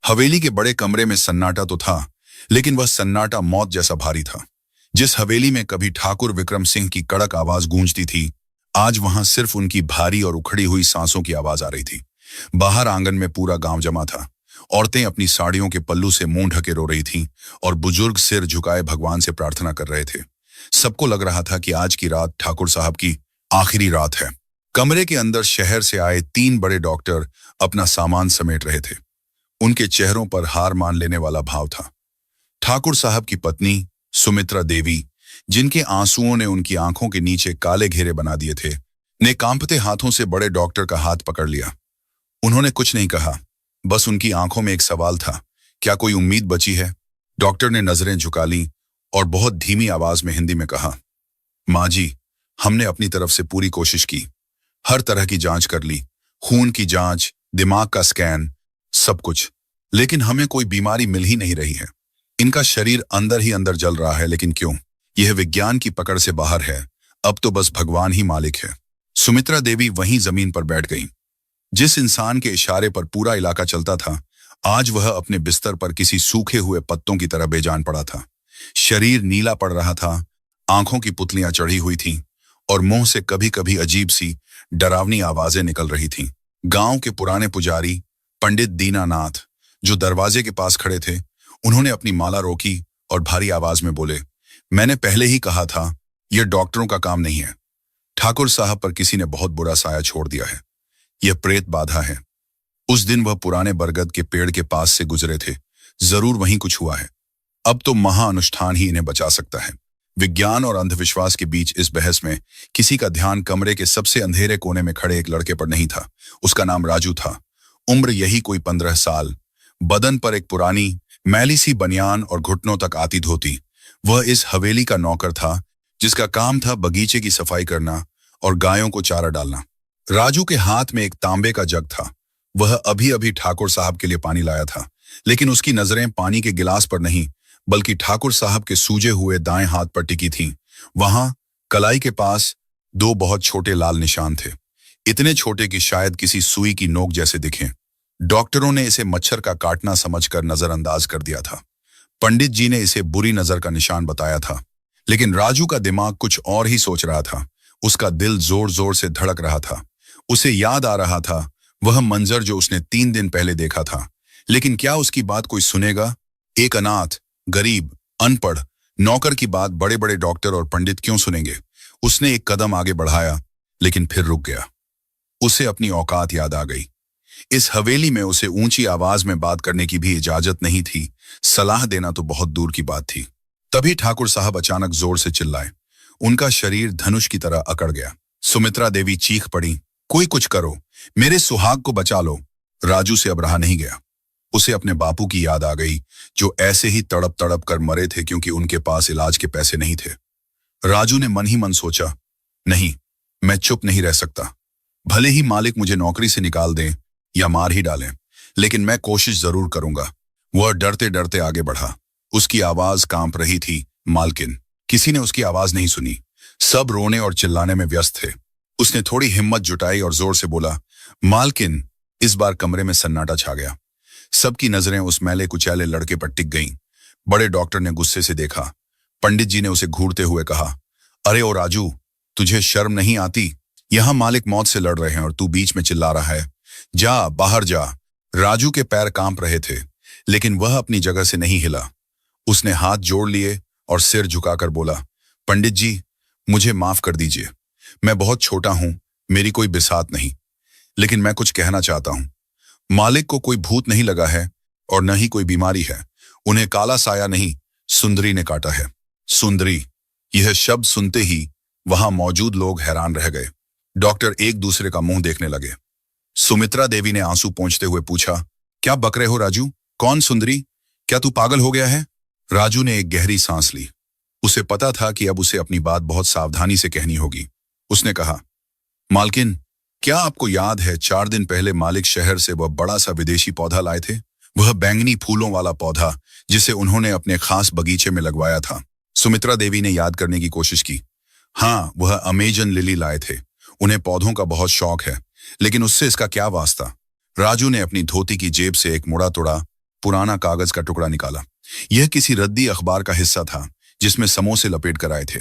हवेली के बड़े कमरे में सन्नाटा तो था, लेकिन वह सन्नाटा मौत जैसा भारी था। जिस हवेली में कभी ठाकुर विक्रम सिंह की कड़क आवाज गूंजती थी, आज वहां सिर्फ उनकी भारी और उखड़ी हुई सांसों की आवाज आ रही थी। बाहर आंगन में पूरा गांव जमा था। औरतें अपनी साड़ियों के पल्लू से मुंह ढके रो रही थीं और बुजुर्ग सिर झुकाए भगवान से प्रार्थना कर रहे थे। सबको लग रहा था कि आज की रात ठाकुर साहब की आखिरी रात है। कमरे के अंदर शहर से आए 3 बड़े डॉक्टर अपना सामान समेट रहे थे। उनके चेहरों पर हार मान लेने वाला भाव था। ठाकुर साहब की पत्नी सुमित्रा देवी, जिनके आंसुओं ने उनकी आंखों के नीचे काले घेरे बना दिए थे, ने कांपते हाथों से बड़े डॉक्टर का हाथ पकड़ लिया। उन्होंने कुछ नहीं कहा, बस उनकी आंखों में एक सवाल था, क्या कोई उम्मीद बची है? डॉक्टर ने नजरें झुका ली और बहुत धीमी आवाज में हिंदी में कहा, माँ जी, हमने अपनी तरफ से पूरी कोशिश की, हर तरह की जांच कर ली, खून की जांच, दिमाग का स्कैन, सब कुछ, लेकिन हमें कोई बीमारी मिल ही नहीं रही है। इनका शरीर अंदर ही अंदर जल रहा है, लेकिन क्यों? यह विज्ञान की पकड़ से बाहर है। अब तो बस भगवान ही मालिक है। सुमित्रा देवी वहीं जमीन पर बैठ गईं। जिस इंसान के इशारे पर पूरा इलाका चलता था, आज वह अपने बिस्तर पर किसी सूखे हुए पत्तों की तरह बेजान पड़ा था। शरीर नीला पड़ रहा था, आंखों की पुतलियां चढ़ी हुई थीं और मुंह से कभी कभी अजीब सी डरावनी आवाजें निकल रही थीं। गांव के पुराने पुजारी पंडित दीनानाथ, जो दरवाजे के पास खड़े थे, उन्होंने अपनी माला रोकी और भारी आवाज में बोले, मैंने पहले ही कहा था, यह डॉक्टरों का काम नहीं है। ठाकुर साहब पर किसी ने बहुत बुरा साया छोड़ दिया है। यह प्रेत बाधा है। उस दिन वह पुराने बरगद के पेड़ के पास से गुजरे थे, जरूर वहीं कुछ हुआ है। अब तो महाअनुष्ठान ही इन्हें बचा सकता है। विज्ञान और अंधविश्वास के बीच इस बहस में किसी का ध्यान कमरे के सबसे अंधेरे कोने में खड़े एक लड़के पर नहीं था। उसका नाम राजू था। उम्र यही कोई 15 साल। बदन पर एक पुरानी मैली सी बनियान और घुटनों तक आती धोती। वह इस हवेली का नौकर था, जिसका काम था बगीचे की सफाई करना और गायों को चारा डालना। राजू के हाथ में एक तांबे का जग था। वह अभी अभी ठाकुर साहब के लिए पानी लाया था, लेकिन उसकी नजरें पानी के गिलास पर नहीं, बल्कि ठाकुर साहब के सूजे हुए दाएं हाथ पर टिकी थीं। वहां कलाई के पास 2 बहुत छोटे लाल निशान थे, इतने छोटे कि शायद किसी सुई की नोक जैसे दिखें। डॉक्टरों ने इसे मच्छर का काटना समझकर नजरअंदाज कर दिया था। पंडित जी ने इसे बुरी नजर का निशान बताया था, लेकिन राजू का दिमाग कुछ और ही सोच रहा था। उसका दिल जोर जोर से धड़क रहा था। उसे याद आ रहा था वह मंजर जो उसने 3 दिन पहले देखा था। लेकिन क्या उसकी बात कोई सुनेगा? एक अनाथ, गरीब, अनपढ़ नौकर की बात बड़े बड़े डॉक्टर और पंडित क्यों सुनेंगे? उसने एक कदम आगे बढ़ाया, लेकिन फिर रुक गया। उसे अपनी औकात याद आ गई। इस हवेली में उसे ऊंची आवाज में बात करने की भी इजाजत नहीं थी। सलाह देना तो बहुत दूर की बात थी। तभी ठाकुर साहब अचानक जोर से चिल्लाए। उनका शरीर धनुष की तरह अकड़ गया। सुमित्रा देवी चीख पड़ी, कोई कुछ करो, मेरे सुहाग को बचा लो। राजू से अब रहा नहीं गया। उसे अपने बापू की याद आ गई, जो ऐसे ही तड़प तड़प कर मरे थे क्योंकि उनके पास इलाज के पैसे नहीं थे। राजू ने मन ही मन सोचा, नहीं, मैं चुप नहीं रह सकता। भले ही मालिक मुझे नौकरी से निकाल दें या मार ही डालें, लेकिन मैं कोशिश जरूर करूंगा। वह डरते डरते आगे बढ़ा। उसकी आवाज कांप रही थी, मालकिन। किसी ने उसकी आवाज नहीं सुनी। सब रोने और चिल्लाने में व्यस्त थे। उसने थोड़ी हिम्मत जुटाई और जोर से बोला, मालकिन। इस बार कमरे में सन्नाटा छा गया। सबकी नजरें उस मैले कुचैले लड़के पर टिक गईं। बड़े डॉक्टर ने गुस्से से देखा। पंडित जी ने उसे घूरते हुए कहा, अरे ओ राजू, तुझे शर्म नहीं आती? यहां मालिक मौत से लड़ रहे हैं और तू बीच में चिल्ला रहा है। जा, बाहर जा। राजू के पैर कांप रहे थे, लेकिन वह अपनी जगह से नहीं हिला। उसने हाथ जोड़ लिए और सिर झुकाकर बोला, पंडित जी, मुझे माफ कर दीजिए। मैं बहुत छोटा हूं, मेरी कोई बिसात नहीं, लेकिन मैं कुछ कहना चाहता हूं। मालिक को कोई भूत नहीं लगा है और न ही कोई बीमारी है। उन्हें काला साया नहीं, सुंदरी ने काटा है। सुंदरी, यह शब्द सुनते ही वहां मौजूद लोग हैरान रह गए। डॉक्टर एक दूसरे का मुंह देखने लगे। सुमित्रा देवी ने आंसू पोंछते हुए पूछा, क्या बक रहे हो राजू? कौन सुंदरी? क्या तू पागल हो गया है? राजू ने एक गहरी सांस ली। उसे पता था कि अब उसे अपनी बात बहुत सावधानी से कहनी होगी। उसने कहा, मालकिन, क्या आपको याद है 4 दिन पहले मालिक शहर से वह बड़ा सा विदेशी पौधा लाए थे? वह बैंगनी फूलों वाला पौधा जिसे उन्होंने अपने खास बगीचे में लगवाया था। सुमित्रा देवी ने याद करने की कोशिश की। हाँ, वह अमेजन लिली लाए थे। उन्हें पौधों का बहुत शौक है, लेकिन उससे इसका क्या वास्ता? राजू ने अपनी धोती की जेब से एक मुड़ा तोड़ा पुराना कागज का टुकड़ा निकाला। यह किसी रद्दी अखबार का हिस्सा था जिसमें समोसे लपेट कर आए थे।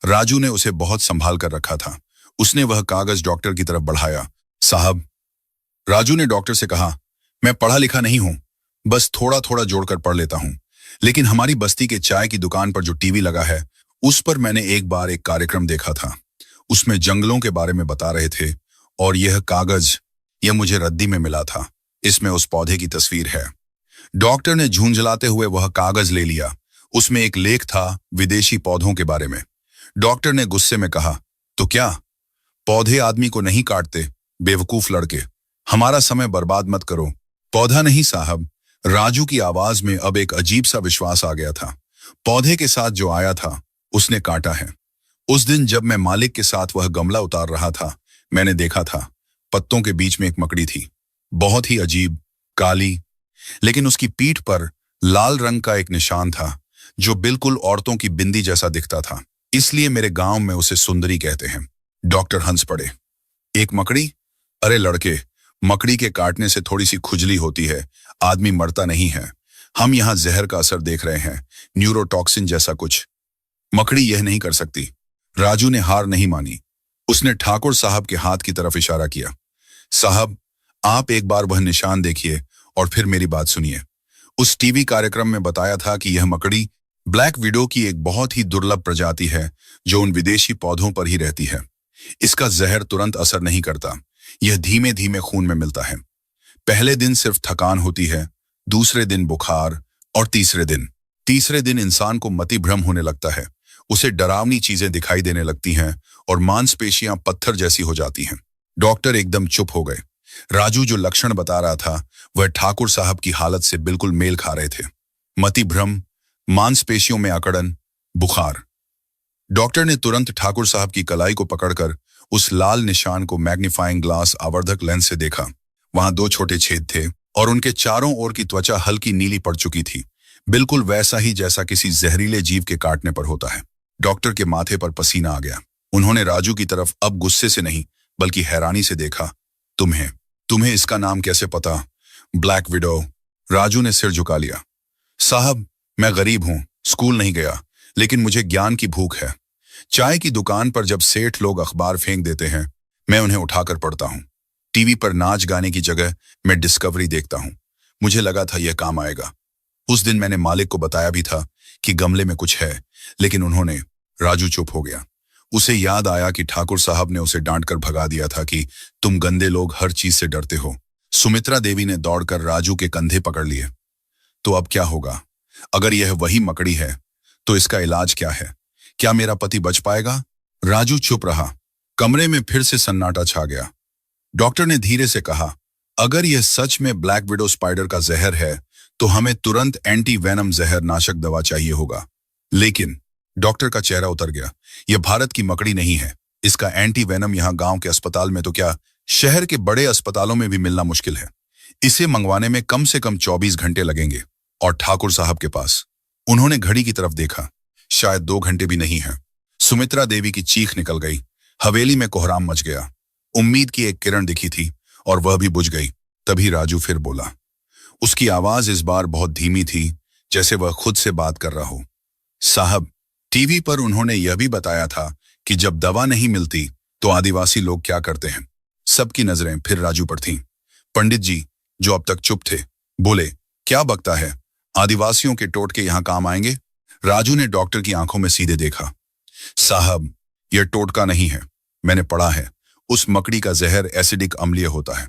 राजू ने उसे बहुत संभाल कर रखा था। उसने वह कागज डॉक्टर की तरफ बढ़ाया। साहब, राजू ने डॉक्टर से कहा, मैं पढ़ा लिखा नहीं हूं, बस थोड़ा थोड़ा जोड़कर पढ़ लेता हूं। लेकिन हमारी बस्ती के चाय की दुकान पर जो टीवी लगा है, उस पर मैंने एक बार एक कार्यक्रम देखा था। उसमें जंगलों के बारे में बता रहे थे और यह कागज, यह मुझे रद्दी में मिला था। इसमें उस पौधे की तस्वीर है। डॉक्टर ने झुंझलाते हुए वह कागज ले लिया। उसमें एक लेख था विदेशी पौधों के बारे में। डॉक्टर ने गुस्से में कहा, तो क्या पौधे आदमी को नहीं काटते? बेवकूफ लड़के, हमारा समय बर्बाद मत करो। पौधा नहीं साहब। राजू की आवाज में अब एक अजीब सा विश्वास आ गया था। पौधे के साथ जो आया था उसने काटा है। उस दिन जब मैं मालिक के साथ वह गमला उतार रहा था, मैंने देखा था पत्तों के बीच में एक मकड़ी थी, बहुत ही अजीब, काली, लेकिन उसकी पीठ पर लाल रंग का एक निशान था जो बिल्कुल औरतों की बिंदी जैसा दिखता था। इसलिए मेरे गांव में उसे सुंदरी कहते हैं। डॉक्टर हंस पड़े। एक मकड़ी? अरे लड़के, मकड़ी के काटने से थोड़ी सी खुजली होती है, आदमी मरता नहीं है। हम यहाँ जहर का असर देख रहे हैं, न्यूरोटॉक्सिन जैसा कुछ। मकड़ी यह नहीं कर सकती। राजू ने हार नहीं मानी। उसने ठाकुर साहब के हाथ की तरफ इशारा किया। साहब, आप एक बार वह निशान देखिए और फिर मेरी बात सुनिए। उस टीवी कार्यक्रम में बताया था कि यह मकड़ी ब्लैक विडो की एक बहुत ही दुर्लभ प्रजाति है जो उन विदेशी पौधों पर ही रहती है। इसका जहर तुरंत असर नहीं करता, यह धीमे धीमे खून में मिलता है। पहले दिन सिर्फ थकान होती है, दूसरे दिन बुखार और तीसरे दिन इंसान को मति भ्रम होने लगता है। उसे डरावनी चीजें दिखाई देने लगती हैं और मांसपेशियां पत्थर जैसी हो जाती हैं। डॉक्टर एकदम चुप हो गए। राजू जो लक्षण बता रहा था वह ठाकुर साहब की हालत से बिल्कुल मेल खा रहे थे। मति भ्रम, मांसपेशियों में अकड़न, बुखार। डॉक्टर ने तुरंत ठाकुर साहब की कलाई को पकड़कर उस लाल निशान को मैग्नीफाइंग ग्लास आवर्धक लेंस से देखा। वहां 2 छोटे छेद थे और उनके चारों ओर की त्वचा हल्की नीली पड़ चुकी थी, बिल्कुल वैसा ही जैसा किसी जहरीले जीव के काटने पर होता है। डॉक्टर के माथे पर पसीना आ गया। उन्होंने राजू की तरफ अब गुस्से से नहीं बल्कि हैरानी से देखा। तुम्हें इसका नाम कैसे पता? Black window. राजू ने सिर झुका लिया। साहब, मैं गरीब हूं, स्कूल नहीं गया, लेकिन मुझे ज्ञान की भूख है। चाय की दुकान पर जब सेठ लोग अखबार फेंक देते हैं, मैं उन्हें उठाकर पढ़ता हूं। टीवी पर नाच गाने की जगह मैं डिस्कवरी देखता हूं। मुझे लगा था यह काम आएगा। उस दिन मैंने मालिक को बताया भी था कि गमले में कुछ है, लेकिन उन्होंने। राजू चुप हो गया। उसे याद आया कि ठाकुर साहब ने उसे डांटकर भगा दिया था कि तुम गंदे लोग हर चीज से डरते हो। सुमित्रा देवी ने दौड़कर राजू के कंधे पकड़ लिए। तो अब क्या होगा? अगर यह वही मकड़ी है तो इसका इलाज क्या है? क्या मेरा पति बच पाएगा? राजू चुप रहा। कमरे में फिर से सन्नाटा छा गया। डॉक्टर ने धीरे से कहा, अगर यह सच में ब्लैक विडो स्पाइडर का जहर है तो हमें तुरंत एंटी वेनम जहर नाशक दवा चाहिए होगा। लेकिन डॉक्टर का चेहरा उतर गया। यह भारत की मकड़ी नहीं है। इसका एंटी वेनम यहाँ गांव के अस्पताल में तो क्या, शहर के बड़े अस्पतालों में भी मिलना मुश्किल है। इसे मंगवाने में कम से कम 24 घंटे लगेंगे। और ठाकुर साहब के पास? उन्होंने घड़ी की तरफ देखा। शायद 2 घंटे भी नहीं है। सुमित्रा देवी की चीख निकल गई। हवेली में कोहराम मच गया। उम्मीद की एक किरण दिखी थी और वह भी बुझ गई। तभी राजू फिर बोला। उसकी आवाज इस बार बहुत धीमी थी, जैसे वह खुद से बात कर रहा हो। साहब, टीवी पर उन्होंने यह भी बताया था कि जब दवा नहीं मिलती तो आदिवासी लोग क्या करते हैं। सबकी नजरें फिर राजू पर थीं। पंडित जी, जो अब तक चुप थे, बोले, क्या बकता है? आदिवासियों के टोटके यहां काम आएंगे? राजू ने डॉक्टर की आंखों में सीधे देखा। साहब, यह टोटका नहीं है। मैंने पढ़ा है, उस मकड़ी का जहर एसिडिक अम्लीय होता है।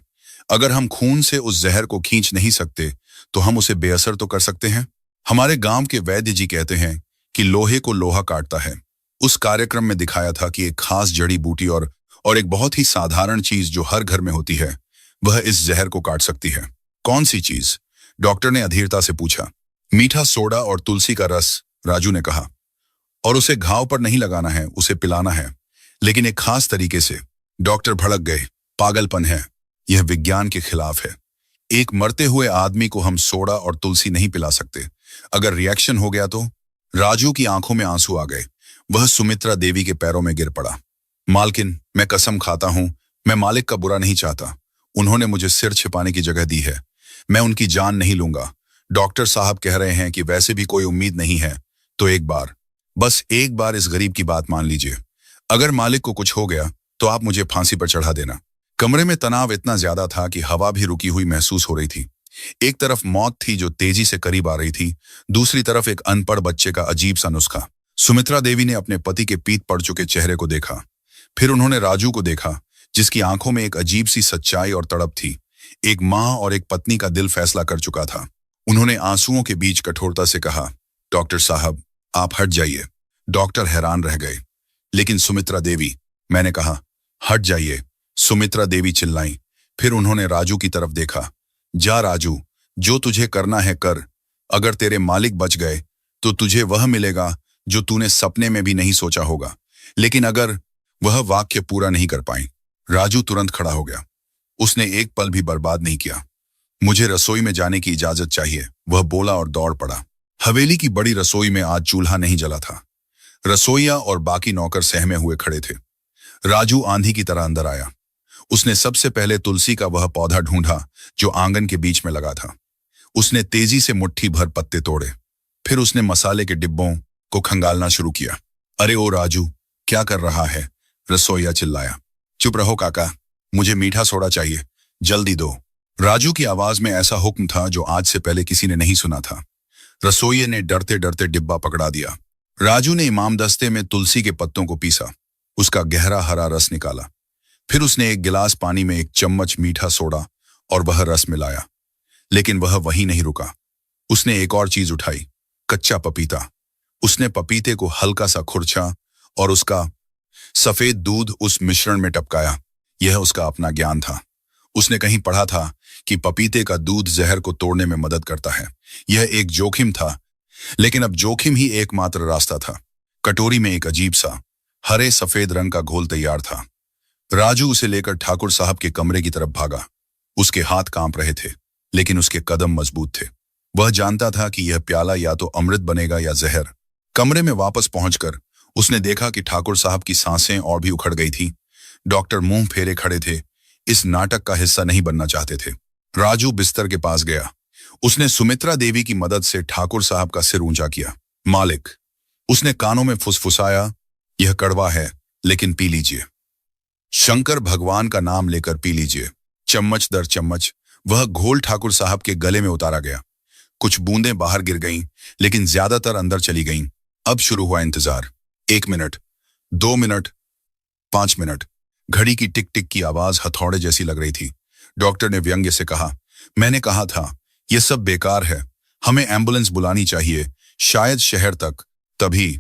अगर हम खून से उस जहर को खींच नहीं सकते तो हम उसे बेअसर तो कर सकते हैं। हमारे गांव के वैद्य जी कहते हैं कि लोहे को लोहा काटता है। उस कार्यक्रम में दिखाया था कि एक खास जड़ी बूटी और एक बहुत ही साधारण चीज जो हर घर में होती है, वह इस जहर को काट सकती है। कौन सी चीज? डॉक्टर ने अधीरता से पूछा। मीठा सोडा और तुलसी का रस, राजू ने कहा। और उसे घाव पर नहीं लगाना है, उसे पिलाना है, लेकिन एक खास तरीके से। डॉक्टर भड़क गए। पागलपन है, यह विज्ञान के खिलाफ है। एक मरते हुए आदमी को हम सोडा और तुलसी नहीं पिला सकते। अगर रिएक्शन हो गया तो? राजू की आंखों में आंसू आ गए। वह सुमित्रा देवी के पैरों में गिर पड़ा। मालकिन, मैं कसम खाता हूं, मैं मालिक का बुरा नहीं चाहता। उन्होंने मुझे सिर छिपाने की जगह दी है। मैं उनकी जान नहीं लूंगा। डॉक्टर साहब कह रहे हैं कि वैसे भी कोई उम्मीद नहीं है, तो एक बार, बस एक बार इस गरीब की बात मान लीजिए। अगर मालिक को कुछ हो गया तो आप मुझे फांसी पर चढ़ा देना। कमरे में तनाव इतना ज्यादा था कि हवा भी रुकी हुई महसूस हो रही थी। एक तरफ मौत थी जो तेजी से करीब आ रही थी, दूसरी तरफ एक अनपढ़ बच्चे का अजीब सा नुस्खा। सुमित्रा देवी ने अपने पति के पीत पड़ चुके चेहरे को देखा। फिर उन्होंने राजू को देखा, जिसकी आंखों में एक अजीब सी सच्चाई और तड़प थी। एक माँ और एक पत्नी का दिल फैसला कर चुका था। उन्होंने आंसुओं के बीच कठोरता से कहा, डॉक्टर साहब, आप हट जाइए। डॉक्टर हैरान रह गए। लेकिन सुमित्रा देवी, मैंने कहा, हट जाइए। सुमित्रा देवी चिल्लाई। फिर उन्होंने राजू की तरफ देखा। जा राजू, जो तुझे करना है कर। अगर तेरे मालिक बच गए तो तुझे वह मिलेगा जो तूने सपने में भी नहीं सोचा होगा, लेकिन अगर वह वाक्य पूरा नहीं कर पाई। राजू तुरंत खड़ा हो गया। उसने एक पल भी बर्बाद नहीं किया। मुझे रसोई में जाने की इजाजत चाहिए, वह बोला और दौड़ पड़ा। हवेली की बड़ी रसोई में आज चूल्हा नहीं जला था। रसोइया और बाकी नौकर सहमे हुए खड़े थे। राजू आंधी की तरह अंदर आया। उसने सबसे पहले तुलसी का वह पौधा ढूंढा जो आंगन के बीच में लगा था। उसने तेजी से मुट्ठी भर पत्ते तोड़े। फिर उसने मसाले के डिब्बों को खंगालना शुरू किया। अरे ओ राजू, क्या कर रहा है? रसोइया चिल्लाया। चुप रहो काका, मुझे मीठा सोडा चाहिए, जल्दी दो। राजू की आवाज में ऐसा हुक्म था जो आज से पहले किसी ने नहीं सुना था। रसोइये ने डरते डरते डिब्बा पकड़ा दिया। राजू ने इमामदस्ते में तुलसी के पत्तों को पीसा, उसका गहरा हरा रस निकाला। फिर उसने एक गिलास पानी में एक चम्मच मीठा सोडा और वह रस मिलाया। लेकिन वह वहीं नहीं रुका। उसने एक और चीज उठाई, कच्चा पपीता। उसने पपीते को हल्का सा खुरचा और उसका सफेद दूध उस मिश्रण में टपकाया। यह उसका अपना ज्ञान था। उसने कहीं पढ़ा था कि पपीते का दूध जहर को तोड़ने में मदद करता है। यह एक जोखिम था, लेकिन अब जोखिम ही एकमात्र रास्ता था। कटोरी में एक अजीब सा हरे सफेद रंग का घोल तैयार था। राजू उसे लेकर ठाकुर साहब के कमरे की तरफ भागा। उसके हाथ कांप रहे थे, लेकिन उसके कदम मजबूत थे। वह जानता था कि यह प्याला या तो अमृत बनेगा या जहर। कमरे में वापस पहुंचकर उसने देखा कि ठाकुर साहब की सांसें और भी उखड़ गई थी। डॉक्टर मुंह फेरे खड़े थे, इस नाटक का हिस्सा नहीं बनना चाहते थे। राजू बिस्तर के पास गया। उसने सुमित्रा देवी की मदद से ठाकुर साहब का सिर ऊंचा किया। मालिक, उसने कानों में फुसफुसाया, यह कड़वा है, लेकिन पी लीजिए। शंकर भगवान का नाम लेकर पी लीजिए। चम्मच दर चम्मच वह घोल ठाकुर साहब के गले में उतारा गया। कुछ बूंदें बाहर गिर गईं, लेकिन ज्यादातर अंदर चली गईं। अब शुरू हुआ इंतजार। 1 मिनट, 2 मिनट, 5 मिनट। घड़ी की टिक टिक की आवाज हथौड़े जैसी लग रही थी। डॉक्टर ने व्यंग्य से कहा, मैंने कहा था यह सब बेकार है, हमें एम्बुलेंस बुलानी चाहिए, शायद शहर तक। तभी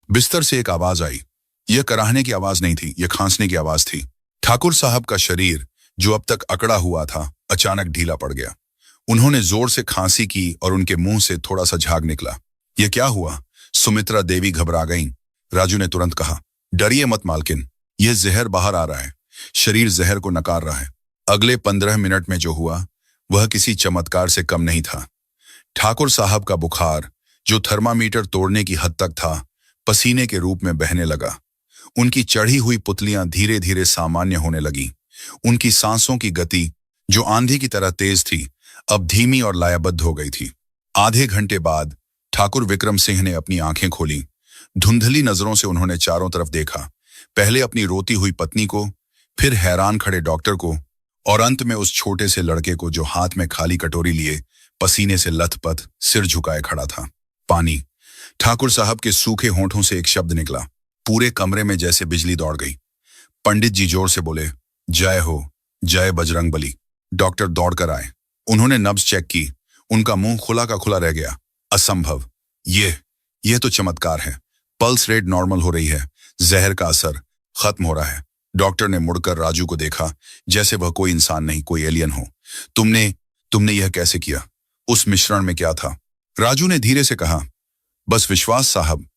बिस्तर से एक आवाज आई। यह कराहने की आवाज नहीं थी, यह खांसने की आवाज थी। ठाकुर साहब का शरीर, जो अब तक अकड़ा हुआ था, अचानक ढीला पड़ गया। उन्होंने जोर से खांसी की और उनके मुंह से थोड़ा सा झाग निकला। यह क्या हुआ? सुमित्रा देवी घबरा गईं। राजू ने तुरंत कहा, डरिए मत मालकिन, यह जहर बाहर आ रहा है। शरीर जहर को नकार रहा है। अगले 15 मिनट में जो हुआ वह किसी चमत्कार से कम नहीं था। ठाकुर साहब का बुखार, जो थर्मामीटर तोड़ने की हद तक था, पसीने के रूप में बहने लगा। उनकी चढ़ी हुई पुतलियां धीरे धीरे सामान्य होने लगी। उनकी सांसों की गति, जो आंधी की तरह तेज थी, अब धीमी और लयबद्ध हो गई थी। आधे घंटे बाद ठाकुर विक्रम सिंह ने अपनी आंखें खोली। धुंधली नजरों से उन्होंने चारों तरफ देखा, पहले अपनी रोती हुई पत्नी को, फिर हैरान खड़े डॉक्टर को, और अंत में उस छोटे से लड़के को जो हाथ में खाली कटोरी लिए पसीने से लथपथ सिर झुकाए खड़ा था। पानी। ठाकुर साहब के सूखे होंठों से एक शब्द निकला। पूरे कमरे में जैसे बिजली दौड़ गई। पंडित जी जोर से बोले, जय हो, जय बजरंगबली। डॉक्टर दौड़कर आए। उन्होंने नब्ज चेक की। उनका मुंह खुला का खुला रह गया। असंभव, यह तो चमत्कार है। पल्स रेट नॉर्मल हो रही है, जहर का असर खत्म हो रहा है। डॉक्टर ने मुड़कर राजू को देखा, जैसे वह कोई इंसान नहीं, कोई एलियन हो। तुमने यह कैसे किया? उस मिश्रण में क्या था? राजू ने धीरे से कहा, बस विश्वास साहब,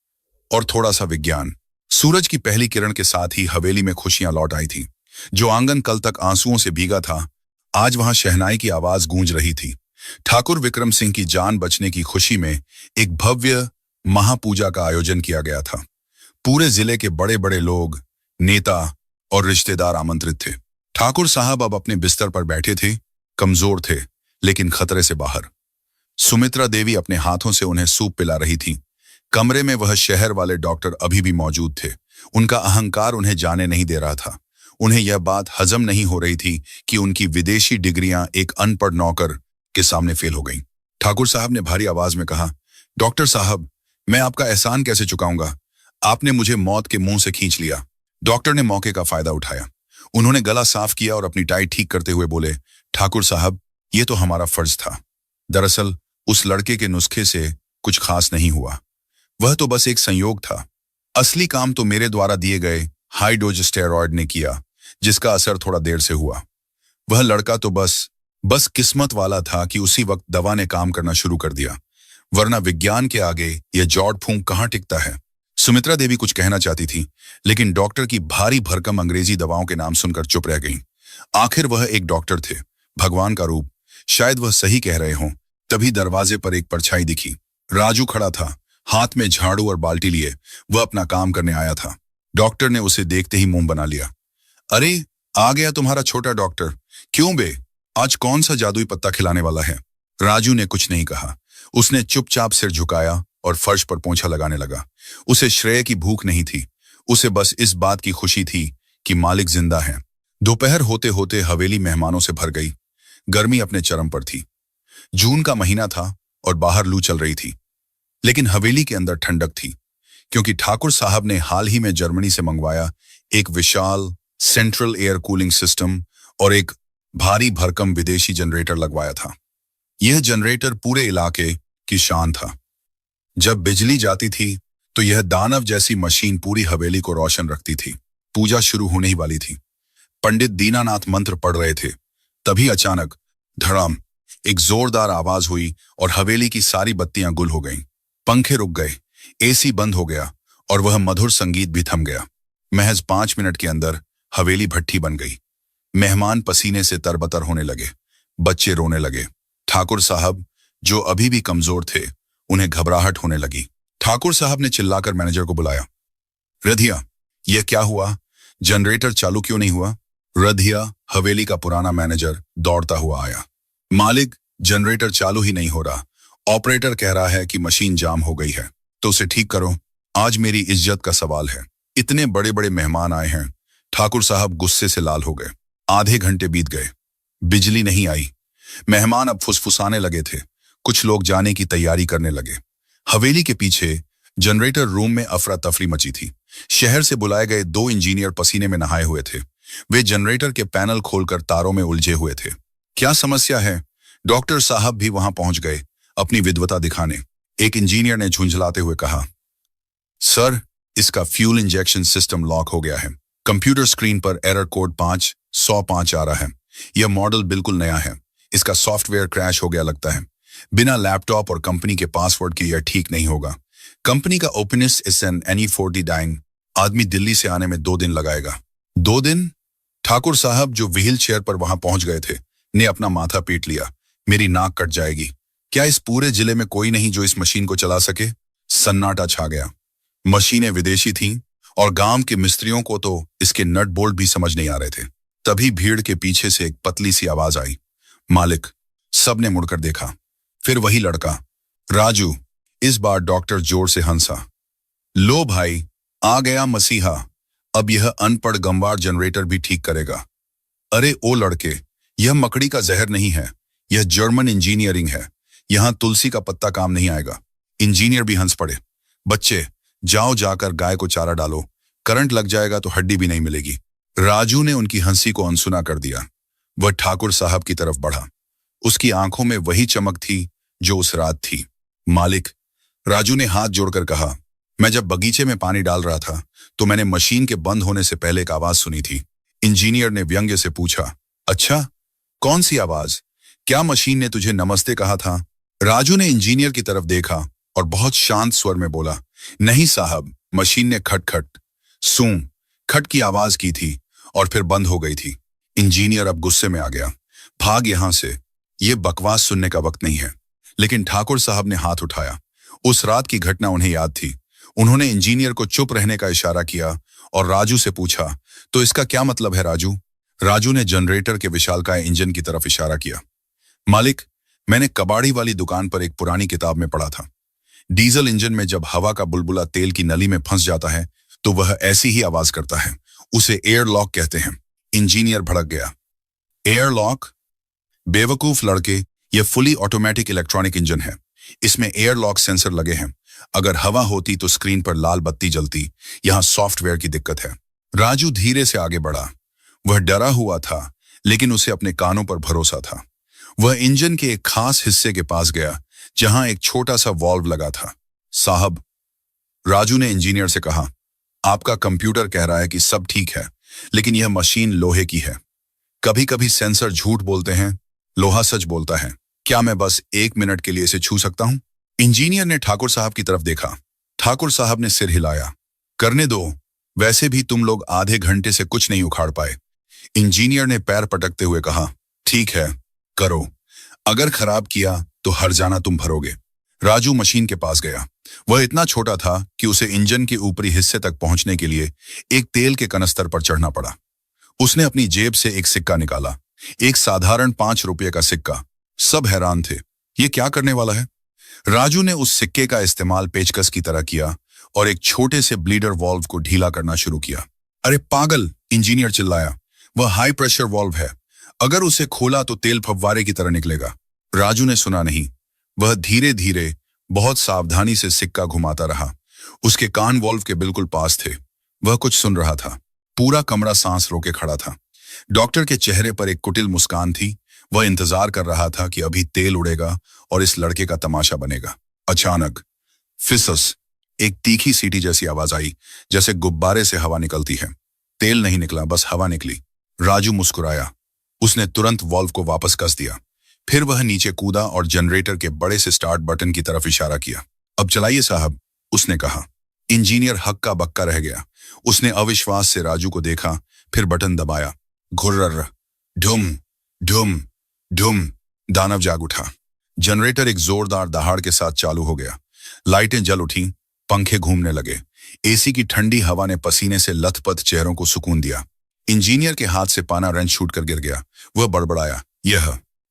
और थोड़ा सा विज्ञान। सूरज की पहली किरण के साथ ही हवेली में खुशियां लौट आई थी। जो आंगन कल तक आंसुओं से भीगा था, आज वहां शहनाई की आवाज गूंज रही थी। ठाकुर विक्रम सिंह की जान बचने की खुशी में एक भव्य महापूजा का आयोजन किया गया था। पूरे जिले के बड़े बड़े लोग, नेता और रिश्तेदार आमंत्रित थे। ठाकुर साहब अब अपने बिस्तर पर बैठे थे, कमजोर थे, लेकिन खतरे से बाहर। सुमित्रा देवी अपने हाथों से उन्हें सूप पिला रही थी। कमरे में वह शहर वाले डॉक्टर अभी भी मौजूद थे। उनका अहंकार उन्हें जाने नहीं दे रहा था। उन्हें यह बात हजम नहीं हो रही थी कि उनकी विदेशी डिग्रियां एक अनपढ़ नौकर के सामने फेल हो गईं। ठाकुर साहब ने भारी आवाज में कहा, डॉक्टर साहब, मैं आपका एहसान कैसे चुकाऊंगा? आपने मुझे मौत के मुंह से खींच लिया। डॉक्टर ने मौके का फायदा उठाया। उन्होंने गला साफ किया और अपनी टाई ठीक करते हुए बोले, ठाकुर साहब, ये तो हमारा फर्ज था। दरअसल उस लड़के के नुस्खे से कुछ खास नहीं हुआ। वह तो बस एक संयोग था। असली काम तो मेरे द्वारा दिए गए हाई डोज स्टेरॉयड ने किया, जिसका असर थोड़ा देर से हुआ। वह लड़का तो बस किस्मत वाला था कि उसी वक्त दवा ने काम करना शुरू कर दिया, वरना विज्ञान के आगे यह जॉड़ फूंक कहाँ टिकता है। सुमित्रा देवी कुछ कहना चाहती थी, लेकिन डॉक्टर की भारी भरकम अंग्रेजी दवाओं के नाम सुनकर चुप रह गईं। आखिर वह एक डॉक्टर थे, भगवान का रूप। शायद वह सही कह रहे हों। तभी दरवाजे पर एक परछाई दिखी। राजू खड़ा था, हाथ में झाड़ू और बाल्टी लिए। वह अपना काम करने आया था। डॉक्टर ने उसे देखते ही मुंह बना लिया। अरे, आ गया तुम्हारा छोटा डॉक्टर। क्यों बे, आज कौन सा जादुई पत्ता खिलाने वाला है? राजू ने कुछ नहीं कहा। उसने चुपचाप सिर झुकाया और फर्श पर पोंछा लगाने लगा। उसे श्रेय की भूख नहीं थी, उसे बस इस बात की खुशी थी कि मालिक जिंदा है। दोपहर होते होते हवेली मेहमानों से भर गई। गर्मी अपने चरम पर थी। जून का महीना था और बाहर लू चल रही थी, लेकिन हवेली के अंदर ठंडक थी, क्योंकि ठाकुर साहब ने हाल ही में जर्मनी से मंगवाया एक विशाल सेंट्रल एयर कूलिंग सिस्टम और एक भारी भरकम विदेशी जनरेटर लगवाया था। यह जनरेटर पूरे इलाके की शान था। जब बिजली जाती थी तो यह दानव जैसी मशीन पूरी हवेली को रोशन रखती थी। पूजा शुरू होने ही वाली थी। पंडित दीनानाथ मंत्र पढ़ रहे थे। तभी अचानक धड़ाम एक जोरदार आवाज हुई और हवेली की सारी बत्तियां गुल हो गईं। पंखे रुक गए, एसी बंद हो गया और वह मधुर संगीत भी थम गया। महज 5 मिनट के अंदर हवेली भट्ठी बन गई। मेहमान पसीने से तरबतर होने लगे, बच्चे रोने लगे। ठाकुर साहब, जो अभी भी कमजोर थे, उन्हें घबराहट होने लगी। ठाकुर साहब ने चिल्लाकर मैनेजर को बुलाया। रधिया, यह क्या हुआ? जनरेटर चालू क्यों नहीं हुआ? रधिया, हवेली का पुराना मैनेजर, दौड़ता हुआ आया। मालिक, जनरेटर चालू ही नहीं हो रहा। ऑपरेटर कह रहा है कि मशीन जाम हो गई है, तो उसे ठीक करो। आज मेरी इज्जत का सवाल है। इतने बड़े बड़े मेहमान आए हैं। ठाकुर साहब गुस्से से लाल हो गए। आधे घंटे बीत गए, बिजली नहीं आई। मेहमान अब फुसफुसाने लगे थे। कुछ लोग जाने की तैयारी करने लगे। हवेली के पीछे जनरेटर रूम में अफरा तफरी मची थी। शहर से बुलाए गए 2 इंजीनियर पसीने में नहाए हुए थे। वे जनरेटर के पैनल खोलकर तारों में उलझे हुए थे। क्या समस्या है? डॉक्टर साहब भी वहां पहुंच गए, अपनी विद्वता दिखाने। एक इंजीनियर ने झुंझलाते हुए कहा, सर, इसका फ्यूल इंजेक्शन सिस्टम लॉक हो गया है। कंप्यूटर स्क्रीन पर एरर कोड 505 आ रहा है। यह मॉडल बिल्कुल नया है। इसका सॉफ्टवेयर क्रैश हो गया लगता है। बिना लैपटॉप और कंपनी के पासवर्ड के यह ठीक नहीं होगा। कंपनी का ओपनिस्ट इस एन NE40 डाइन आदमी दिल्ली से आने में 2 दिन लगाएगा। 2 दिन? ठाकुर साहब, जो व्हील चेयर पर वहां पहुंच गए थे, ने अपना माथा पीट लिया। मेरी नाक कट जाएगी। क्या इस पूरे जिले में कोई नहीं जो इस मशीन को चला सके? सन्नाटा छा गया। मशीनें विदेशी थीं और गांव के मिस्त्रियों को तो इसके नट बोल्ट भी समझ नहीं आ रहे थे। तभी भीड़ के पीछे से एक पतली सी आवाज आई, मालिक। सबने मुड़कर देखा। फिर वही लड़का, राजू। इस बार डॉक्टर जोर से हंसा। लो भाई, आ गया मसीहा। अब यह अनपढ़ गंवार जनरेटर भी ठीक करेगा। अरे ओ लड़के, यह मकड़ी का जहर नहीं है, यह जर्मन इंजीनियरिंग है। यहां तुलसी का पत्ता काम नहीं आएगा। इंजीनियर भी हंस पड़े। बच्चे, जाओ जाकर गाय को चारा डालो। करंट लग जाएगा तो हड्डी भी नहीं मिलेगी। राजू ने उनकी हंसी को अनसुना कर दिया। वह ठाकुर साहब की तरफ बढ़ा। उसकी आंखों में वही चमक थी जो उस रात थी। मालिक, राजू ने हाथ जोड़कर कहा, मैं जब बगीचे में पानी डाल रहा था तो मैंने मशीन के बंद होने से पहले एक आवाज सुनी थी। इंजीनियर ने व्यंग्य से पूछा, अच्छा, कौन सी आवाज? क्या मशीन ने तुझे नमस्ते कहा था? राजू ने इंजीनियर की तरफ देखा और बहुत शांत स्वर में बोला, नहीं साहब, मशीन ने खट खट सूं खट की आवाज की थी और फिर बंद हो गई थी। इंजीनियर अब गुस्से में आ गया। भाग यहां से, ये बकवास सुनने का वक्त नहीं है। लेकिन ठाकुर साहब ने हाथ उठाया। उस रात की घटना उन्हें याद थी। उन्होंने इंजीनियर को चुप रहने का इशारा किया और राजू से पूछा, तो इसका क्या मतलब है राजू? राजू ने जनरेटर के विशालकाय इंजन की तरफ इशारा किया। मालिक, मैंने कबाड़ी वाली दुकान पर एक पुरानी किताब में पढ़ा था, डीजल इंजन में जब हवा का बुलबुला तेल की नली में फंस जाता है तो वह ऐसी ही आवाज करता है। उसे एयर लॉक कहते हैं। इंजीनियर भड़क गया। Air lock? बेवकूफ लड़के, यह फुली ऑटोमेटिक इलेक्ट्रॉनिक इंजन है। इसमें एयर लॉक सेंसर लगे हैं। अगर हवा होती तो स्क्रीन पर लाल बत्ती जलती। यहां सॉफ्टवेयर की दिक्कत है। राजू धीरे से आगे बढ़ा। वह डरा हुआ था, लेकिन उसे अपने कानों पर भरोसा था। वह इंजन के एक खास हिस्से के पास गया जहां एक छोटा सा वॉल्व लगा था। साहब, राजू ने इंजीनियर से कहा, आपका कंप्यूटर कह रहा है कि सब ठीक है, लेकिन यह मशीन लोहे की है। कभी कभी सेंसर झूठ बोलते हैं, लोहा सच बोलता है। क्या मैं बस 1 मिनट के लिए इसे छू सकता हूं? इंजीनियर ने ठाकुर साहब की तरफ देखा। ठाकुर साहब ने सिर हिलाया। करने दो, वैसे भी तुम लोग आधे घंटे से कुछ नहीं उखाड़ पाए। इंजीनियर ने पैर पटकते हुए कहा, ठीक है, करो। अगर खराब किया तो हर्जाना तुम भरोगे। राजू मशीन के पास गया। वह इतना छोटा था कि उसे इंजन के ऊपरी हिस्से तक पहुंचने के लिए एक तेल के कनस्तर पर चढ़ना पड़ा। उसने अपनी जेब से एक सिक्का निकाला, एक साधारण 5 रुपये का सिक्का। सब हैरान थे, ये क्या करने वाला है? राजू ने उस सिक्के का इस्तेमाल पेचकस की तरह किया और एक छोटे से ब्लीडर वॉल्व को ढीला करना शुरू किया। अरे पागल, इंजीनियर चिल्लाया, वह हाई प्रेशर वॉल्व है। अगर उसे खोला तो तेल फव्वारे की तरह निकलेगा। राजू ने सुना नहीं। वह धीरे धीरे, बहुत सावधानी से सिक्का घुमाता रहा। उसके कान वॉल्व के बिल्कुल पास थे। वह कुछ सुन रहा था। पूरा कमरा सांस रोके खड़ा था। डॉक्टर के चेहरे पर एक कुटिल मुस्कान थी। वह इंतजार कर रहा था कि अभी तेल उड़ेगा और इस लड़के का तमाशा बनेगा। अचानक फिसस, एक तीखी सीटी जैसी आवाज आई, जैसे गुब्बारे से हवा निकलती है। तेल नहीं निकला, बस हवा निकली। राजू मुस्कुराया। उसने तुरंत वॉल्व को वापस कस दिया। फिर वह नीचे कूदा और जनरेटर के बड़े से स्टार्ट बटन की तरफ इशारा किया। अब चलाइए साहब, उसने कहा। इंजीनियर हक्का बक्का रह गया। उसने अविश्वास से राजू को देखा, फिर बटन दबाया। घुर्रर, ढुम ढुम ढुम। दानव जाग उठा। जनरेटर एक जोरदार दहाड़ के साथ चालू हो गया। लाइटें जल उठी, पंखे घूमने लगे। एसी की ठंडी हवा ने पसीने से लथपथ चेहरों को सुकून दिया। इंजीनियर के हाथ से पाना रेंच छूटकर गिर गया। वह बड़बड़ाया,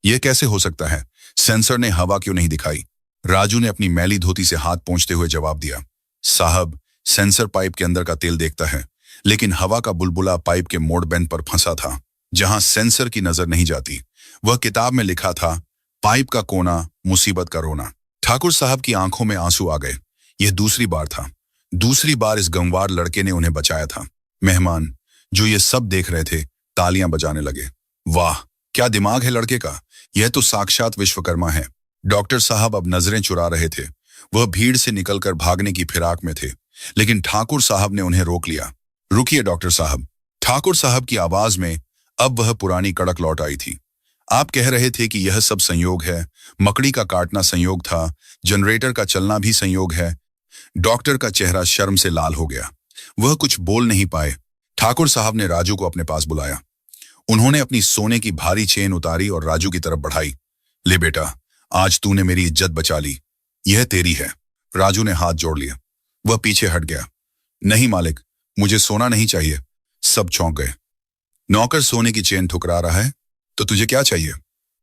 यह कैसे हो सकता है? सेंसर ने हवा क्यों नहीं दिखाई? राजू ने अपनी मैली धोती से हाथ पोंछते हुए जवाब दिया, साहब, सेंसर पाइप के अंदर का तेल देखता है, लेकिन हवा का बुलबुला पाइप के मोड़ बेंड पर फंसा था, जहां सेंसर की नजर नहीं जाती। वह किताब में लिखा था, पाइप का कोना, मुसीबत का रोना। ठाकुर साहब की आंखों में आंसू आ गए। यह दूसरी बार था। दूसरी बार इस गंवार लड़के ने उन्हें बचाया था। मेहमान, जो ये सब देख रहे थे, तालियां बजाने लगे। वाह, क्या दिमाग है लड़के का! यह तो साक्षात विश्वकर्मा है। डॉक्टर साहब अब नजरें चुरा रहे थे। वह भीड़ से निकलकर भागने की फिराक में थे, लेकिन ठाकुर साहब ने उन्हें रोक लिया। रुकिए डॉक्टर साहब। ठाकुर साहब की आवाज में अब वह पुरानी कड़क लौट आई थी। आप कह रहे थे कि यह सब संयोग है। मकड़ी का काटना संयोग था, जनरेटर का चलना भी संयोग है। डॉक्टर का चेहरा शर्म से लाल हो गया। वह कुछ बोल नहीं पाए। ठाकुर साहब ने राजू को अपने पास बुलाया। उन्होंने अपनी सोने की भारी चेन उतारी और राजू की तरफ बढ़ाई। ले बेटा, आज तूने मेरी इज्जत बचा ली। यह तेरी है। राजू ने हाथ जोड़ लिया। वह पीछे हट गया। नहीं मालिक, मुझे सोना नहीं चाहिए। सब चौंक गए। नौकर सोने की चेन ठुकरा रहा है, तो तुझे क्या चाहिए?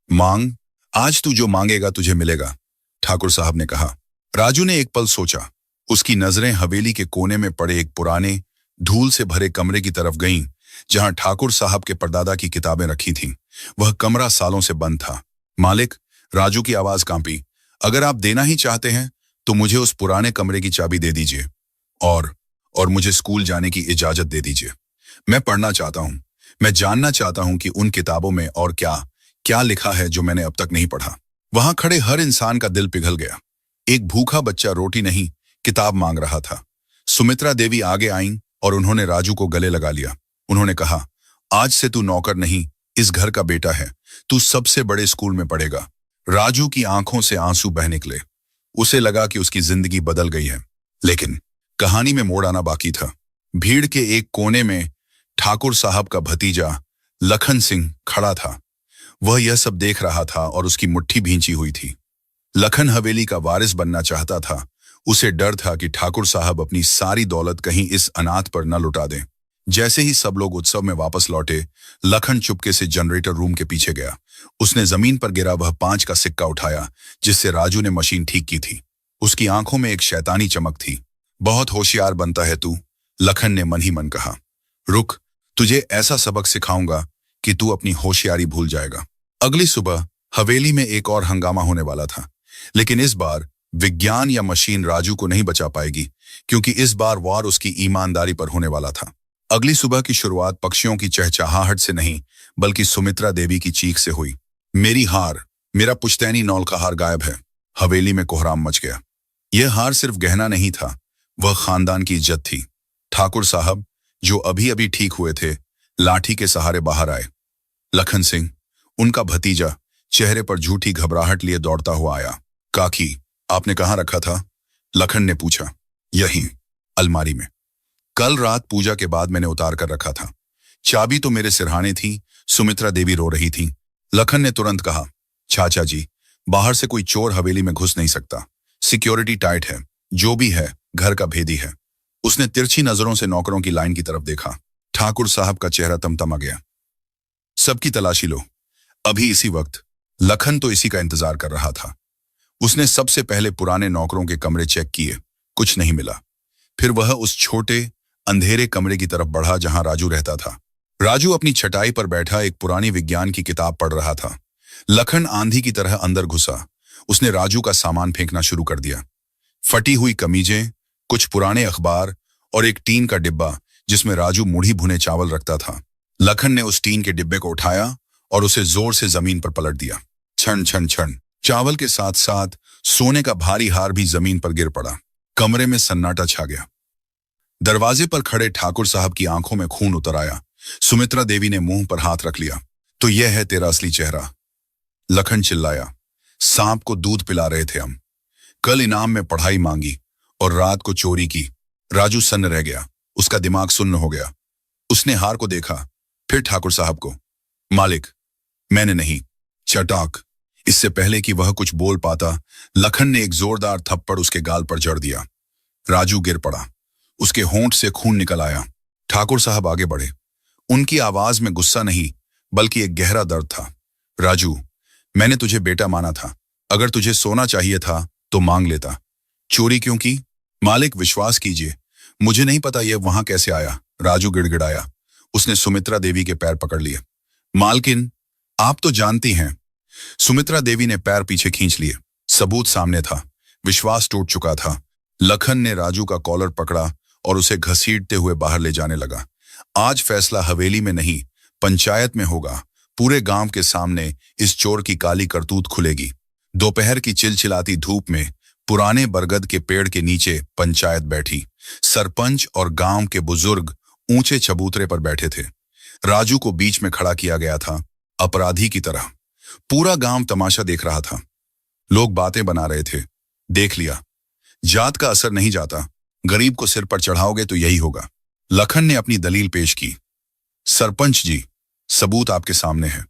मांग, आज तू जो मांगेगा तुझे मिलेगा, ठाकुर साहब ने कहा। राजू ने एक पल सोचा। उसकी नजरें हवेली के कोने में पड़े एक पुराने, धूल से भरे कमरे की तरफ गईं, जहां ठाकुर साहब के परदादा की किताबें रखी थीं। वह कमरा सालों से बंद था। मालिक, राजू की आवाज कांपी, अगर आप देना ही चाहते हैं तो मुझे उस पुराने कमरे की चाबी दे दीजिए और मुझे स्कूल जाने की इजाजत दे दीजिए। मैं पढ़ना चाहता हूं। मैं जानना चाहता हूं कि उन किताबों में और क्या क्या लिखा है जो मैंने अब तक नहीं पढ़ा। वहां खड़े हर इंसान का दिल पिघल गया। एक भूखा बच्चा रोटी नहीं, किताब मांग रहा था। सुमित्रा देवी आगे आईं और उन्होंने राजू को गले लगा लिया। उन्होंने कहा, आज से तू नौकर नहीं, इस घर का बेटा है। तू सबसे बड़े स्कूल में पढ़ेगा। राजू की आंखों से आंसू बह निकले। उसे लगा कि उसकी जिंदगी बदल गई है, लेकिन कहानी में मोड़ आना बाकी था। भीड़ के एक कोने में ठाकुर साहब का भतीजा लखन सिंह खड़ा था। वह यह सब देख रहा था और उसकी मुट्ठी भींची हुई थी। लखन हवेली का वारिस बनना चाहता था। उसे डर था कि ठाकुर साहब अपनी सारी दौलत कहीं इस अनाथ पर न लुटा दें। जैसे ही सब लोग उत्सव में वापस लौटे, लखन चुपके से जनरेटर रूम के पीछे गया। उसने जमीन पर गिरा वह 5 का सिक्का उठाया जिससे राजू ने मशीन ठीक की थी। उसकी आंखों में एक शैतानी चमक थी। बहुत होशियार बनता है तू, लखन ने मन ही मन कहा। रुक, तुझे ऐसा सबक सिखाऊंगा कि तू अपनी होशियारी भूल जाएगा। अगली सुबह हवेली में एक और हंगामा होने वाला था, लेकिन इस बार विज्ञान या मशीन राजू को नहीं बचा पाएगी, क्योंकि इस बार वार उसकी ईमानदारी पर होने वाला था। अगली सुबह की शुरुआत पक्षियों की चहचहाहट से नहीं, बल्कि सुमित्रा देवी की चीख से हुई। मेरी हार, मेरा पुश्तैनी नौल का हार गायब है। हवेली में कोहराम मच गया। यह हार सिर्फ गहना नहीं था, वह खानदान की इज्जत थी। ठाकुर साहब, जो अभी अभी ठीक हुए थे, लाठी के सहारे बाहर आए। लखन सिंह, उनका भतीजा, चेहरे पर झूठी घबराहट लिए दौड़ता हुआ आया। काकी, आपने कहाँ रखा था? लखन ने पूछा। यहीं, अलमारी में। कल रात पूजा के बाद मैंने उतार कर रखा था। चाबी तो मेरे सिरहाने थी। सुमित्रा देवी रो रही थी। लखन ने तुरंत कहा, चाचा जी, बाहर से कोई चोर हवेली में घुस नहीं सकता। सिक्योरिटी टाइट है। जो भी है, घर का भेदी है। उसने तिरछी नजरों से नौकरों की लाइन की तरफ देखा। ठाकुर साहब का चेहरा तमतमा गया। सबकी तलाशी लो, अभी इसी वक्त। लखन तो इसी का इंतजार कर रहा था। उसने सबसे पहले पुराने नौकरों के कमरे चेक किए। कुछ नहीं मिला। फिर वह उस छोटे अंधेरे कमरे की तरफ बढ़ा जहां राजू रहता था। राजू अपनी छटाई पर बैठा एक पुरानी विज्ञान की किताब पढ़ रहा था। लखन आंधी की तरह अंदर घुसा। उसने राजू का सामान फेंकना शुरू कर दिया। फटी हुई कमीजें, कुछ पुराने अखबार और एक टीन का डिब्बा जिसमें राजू मुढ़ी भुने चावल रखता था। लखन ने उस टीन के डिब्बे को उठाया और उसे जोर से जमीन पर पलट दिया। छन छन छन, चावल के साथ साथ सोने का भारी हार भी जमीन पर गिर पड़ा। कमरे में सन्नाटा छा गया। दरवाजे पर खड़े ठाकुर साहब की आंखों में खून उतर आया। सुमित्रा देवी ने मुंह पर हाथ रख लिया। तो यह है तेरा असली चेहरा? लखन चिल्लाया। सांप को दूध पिला रहे थे हम। कल इनाम में पढ़ाई मांगी और रात को चोरी की। राजू सन्न रह गया। उसका दिमाग सुन्न हो गया। उसने हार को देखा, फिर ठाकुर साहब को। मालिक, मैंने नहीं। चटाक। इससे पहले कि वह कुछ बोल पाता, लखन ने एक जोरदार थप्पड़ उसके गाल पर जड़ दिया। राजू गिर पड़ा। उसके होंठ से खून निकल आया। ठाकुर साहब आगे बढ़े। उनकी आवाज में गुस्सा नहीं, बल्कि एक गहरा दर्द था। राजू, मैंने तुझे बेटा माना था। अगर तुझे सोना चाहिए था तो मांग लेता। चोरी क्यों की? मालिक, विश्वास कीजिए, मुझे नहीं पता यह वहां कैसे आया। राजू गिड़गिड़ाया। उसने सुमित्रा देवी के पैर पकड़ लिए। मालकिन, आप तो जानती हैं। सुमित्रा देवी ने पैर पीछे खींच लिए। सबूत सामने था। विश्वास टूट चुका था। लखन ने राजू का कॉलर पकड़ा और उसे घसीटते हुए बाहर ले जाने लगा। आज फैसला हवेली में नहीं, पंचायत में होगा। पूरे गांव के सामने इस चोर की काली करतूत खुलेगी। दोपहर की चिलचिलाती धूप में पुराने बरगद के पेड़ के नीचे पंचायत बैठी। सरपंच और गांव के बुजुर्ग ऊंचे चबूतरे पर बैठे थे। राजू को बीच में खड़ा किया गया था, अपराधी की तरह। पूरा गांव तमाशा देख रहा था। लोग बातें बना रहे थे। देख लिया, जात का असर नहीं जाता। गरीब को सिर पर चढ़ाओगे तो यही होगा। लखन ने अपनी दलील पेश की। सरपंच जी, सबूत आपके सामने है।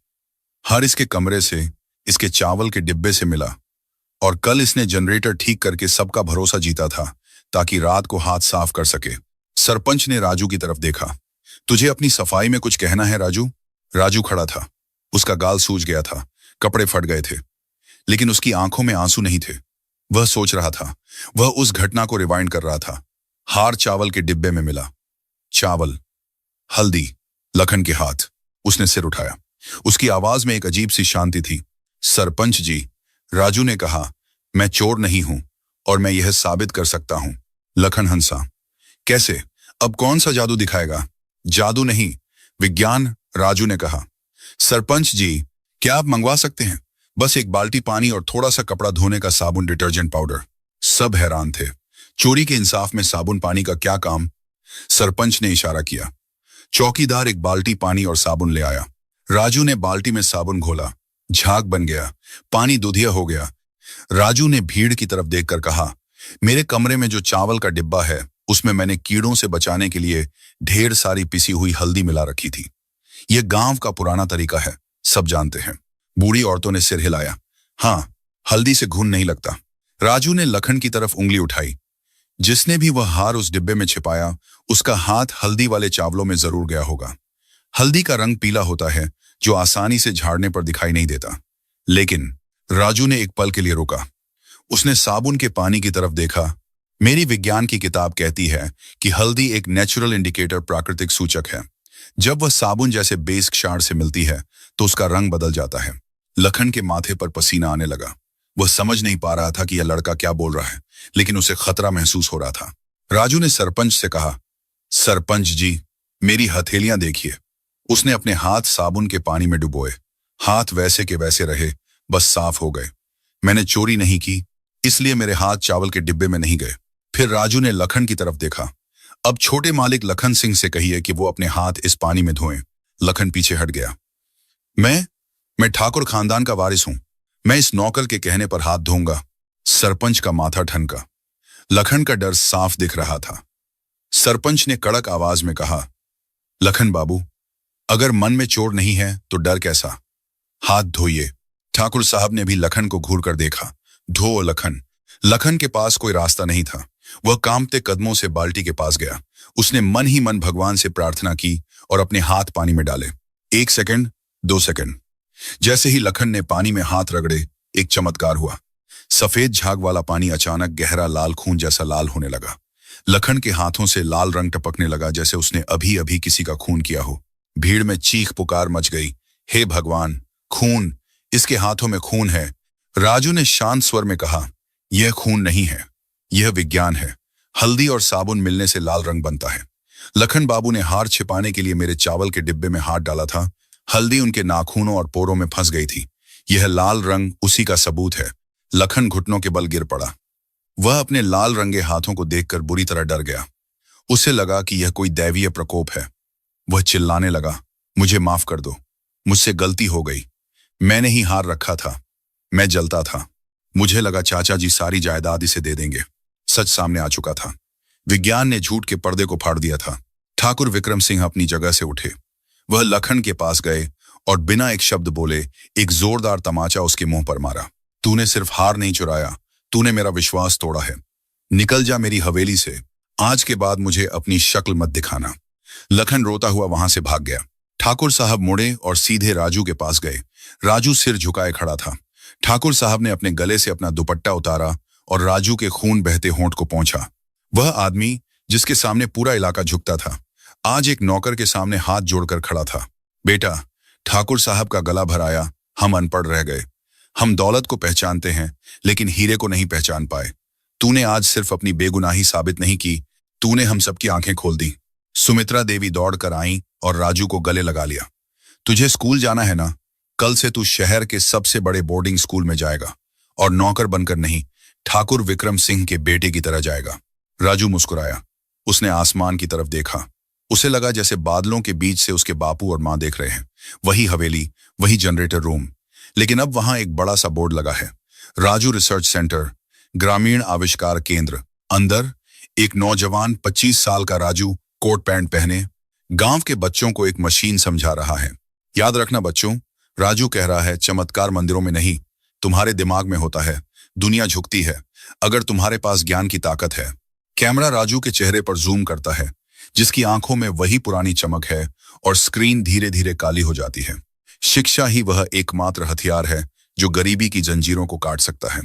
हर इसके कमरे से, इसके चावल के डिब्बे से मिला। और कल इसने जनरेटर ठीक करके सबका भरोसा जीता था, ताकि रात को हाथ साफ कर सके। सरपंच ने राजू की तरफ देखा। तुझे अपनी सफाई में कुछ कहना है राजू? राजू खड़ा था। उसका गाल सूज गया था, कपड़े फट गए थे, लेकिन उसकी आंखों में आंसू नहीं थे। वह सोच रहा था। वह उस घटना को रिवाइंड कर रहा था। हार चावल के डिब्बे में मिला। चावल, हल्दी, लखन के हाथ। उसने सिर उठाया। उसकी आवाज में एक अजीब सी शांति थी। सरपंच जी, राजू ने कहा, मैं चोर नहीं हूं और मैं यह साबित कर सकता हूं। लखन हंसा। कैसे? अब कौन सा जादू दिखाएगा? जादू नहीं, विज्ञान, राजू ने कहा। सरपंच जी, क्या आप मंगवा सकते हैं? बस एक बाल्टी पानी और थोड़ा सा कपड़ा धोने का साबुन, डिटर्जेंट पाउडर। सब हैरान थे। चोरी के इंसाफ में साबुन पानी का क्या काम? सरपंच ने इशारा किया। चौकीदार एक बाल्टी पानी और साबुन ले आया। राजू ने बाल्टी में साबुन घोला। झाग बन गया। पानी दूधिया हो गया। राजू ने भीड़ की तरफ देखकर कहा, मेरे कमरे में जो चावल का डिब्बा है, उसमें मैंने कीड़ों से बचाने के लिए ढेर सारी पिसी हुई हल्दी मिला रखी थी। यह गांव का पुराना तरीका है, सब जानते हैं। बूढ़ी औरतों ने सिर हिलाया। हाँ, हल्दी से घुन नहीं लगता। राजू ने लखन की तरफ उंगली उठाई। जिसने भी वह हार उस डिब्बे में छिपाया, उसका हाथ हल्दी वाले चावलों में जरूर गया होगा। हल्दी का रंग पीला होता है, जो आसानी से झाड़ने पर दिखाई नहीं देता। लेकिन राजू ने एक पल के लिए रुका। उसने साबुन के पानी की तरफ देखा। मेरी विज्ञान की किताब कहती है कि हल्दी एक नेचुरल इंडिकेटर, प्राकृतिक सूचक है। जब वह साबुन जैसे बेस क्षार से मिलती है तो उसका रंग बदल जाता है। लखन के माथे पर पसीना आने लगा। वह समझ नहीं पा रहा था कि यह लड़का क्या बोल रहा है, लेकिन उसे खतरा महसूस हो रहा था। राजू ने सरपंच से कहा, सरपंच जी, मेरी हथेलियां देखिए। उसने अपने हाथ साबुन के पानी में डुबोए। हाथ वैसे के वैसे रहे, बस साफ हो गए। मैंने चोरी नहीं की, इसलिए मेरे हाथ चावल के डिब्बे में नहीं गए। फिर राजू ने लखन की तरफ देखा। अब छोटे मालिक लखन सिंह से कहिए कि वो अपने हाथ इस पानी में धोएं। लखन पीछे हट गया। मैं ठाकुर खानदान का वारिस हूं। मैं इस नौकर के कहने पर हाथ धोऊंगा। सरपंच का माथा ठनका। लखन का डर साफ दिख रहा था। सरपंच ने कड़क आवाज में कहा, लखन बाबू, अगर मन में चोर नहीं है तो डर कैसा? हाथ धोइए। ठाकुर साहब ने भी लखन को घूर कर देखा। धो लखन। लखन के पास कोई रास्ता नहीं था। वह कांपते कदमों से बाल्टी के पास गया। उसने मन ही मन भगवान से प्रार्थना की और अपने हाथ पानी में डाले। 1 सेकंड, 2 सेकंड। जैसे ही लखन ने पानी में हाथ रगड़े, एक चमत्कार हुआ। सफेद झाग वाला पानी अचानक गहरा लाल खून जैसा लाल होने लगा। लखन के हाथों से लाल रंग टपकने लगा, जैसे उसने अभी अभी किसी का खून किया हो। भीड़ में चीख पुकार मच गई। हे भगवान, खून! इसके हाथों में खून है। राजू ने शांत स्वर में कहा, यह खून नहीं है, यह विज्ञान है। हल्दी और साबुन मिलने से लाल रंग बनता है। लखन बाबू ने हार छिपाने के लिए मेरे चावल के डिब्बे में हाथ डाला था। हल्दी उनके नाखूनों और पोरों में फंस गई थी। यह लाल रंग उसी का सबूत है। लखन घुटनों के बल गिर पड़ा। वह अपने लाल रंगे हाथों को देखकर बुरी तरह डर गया। उसे लगा कि यह कोई दैवीय प्रकोप है। वह चिल्लाने लगा, मुझे माफ कर दो, मुझसे गलती हो गई। मैंने ही हार रखा था। मैं जलता था। मुझे लगा चाचा जी सारी जायदाद इसे दे देंगे। सच सामने आ चुका था। विज्ञान ने झूठ के पर्दे को फाड़ दिया था। ठाकुर विक्रम सिंह अपनी जगह से उठे। वह लखन के पास गए और बिना एक शब्द बोले एक जोरदार तमाचा उसके मुंह पर मारा। तूने सिर्फ हार नहीं चुराया, तूने मेरा विश्वास तोड़ा है। निकल जा मेरी हवेली से। आज के बाद मुझे अपनी शक्ल मत दिखाना। लखन रोता हुआ वहां से भाग गया। ठाकुर साहब मुड़े और सीधे राजू के पास गए। राजू सिर झुकाए खड़ा था। ठाकुर साहब ने अपने गले से अपना दुपट्टा उतारा और राजू के खून बहते होंठ को पहुंचा। वह आदमी जिसके सामने पूरा इलाका झुकता था, आज एक नौकर के सामने हाथ जोड़कर खड़ा था। बेटा, ठाकुर साहब का गला भराया, हम अनपढ़ रह गए। हम दौलत को पहचानते हैं, लेकिन हीरे को नहीं पहचान पाए। तूने आज सिर्फ अपनी बेगुनाही साबित नहीं की, तूने हम सबकी आंखें खोल दी। सुमित्रा देवी दौड़ कर आई और राजू को गले लगा लिया। तुझे स्कूल जाना है ना? कल से तू शहर के सबसे बड़े बोर्डिंग स्कूल में जाएगा और नौकर बनकर नहीं, ठाकुर विक्रम सिंह के बेटे की तरह जाएगा। राजू मुस्कुराया। उसने आसमान की तरफ देखा। उसे लगा जैसे बादलों के बीच से उसके बापू और मां देख रहे हैं। वही हवेली, वही जनरेटर रूम, लेकिन अब वहां एक बड़ा सा बोर्ड लगा है, राजू रिसर्च सेंटर, ग्रामीण आविष्कार केंद्र। अंदर एक नौजवान 25 साल का राजू कोट पैंट पहने गांव के बच्चों को एक मशीन समझा रहा है। याद रखना बच्चों, राजू कह रहा है, चमत्कार मंदिरों में नहीं, तुम्हारे दिमाग में होता है। दुनिया झुकती है अगर तुम्हारे पास ज्ञान की ताकत है। कैमरा राजू के चेहरे पर जूम करता है, जिसकी आंखों में वही पुरानी चमक है और स्क्रीन धीरे धीरे काली हो जाती है। शिक्षा ही वह एकमात्र हथियार है जो गरीबी की जंजीरों को काट सकता है।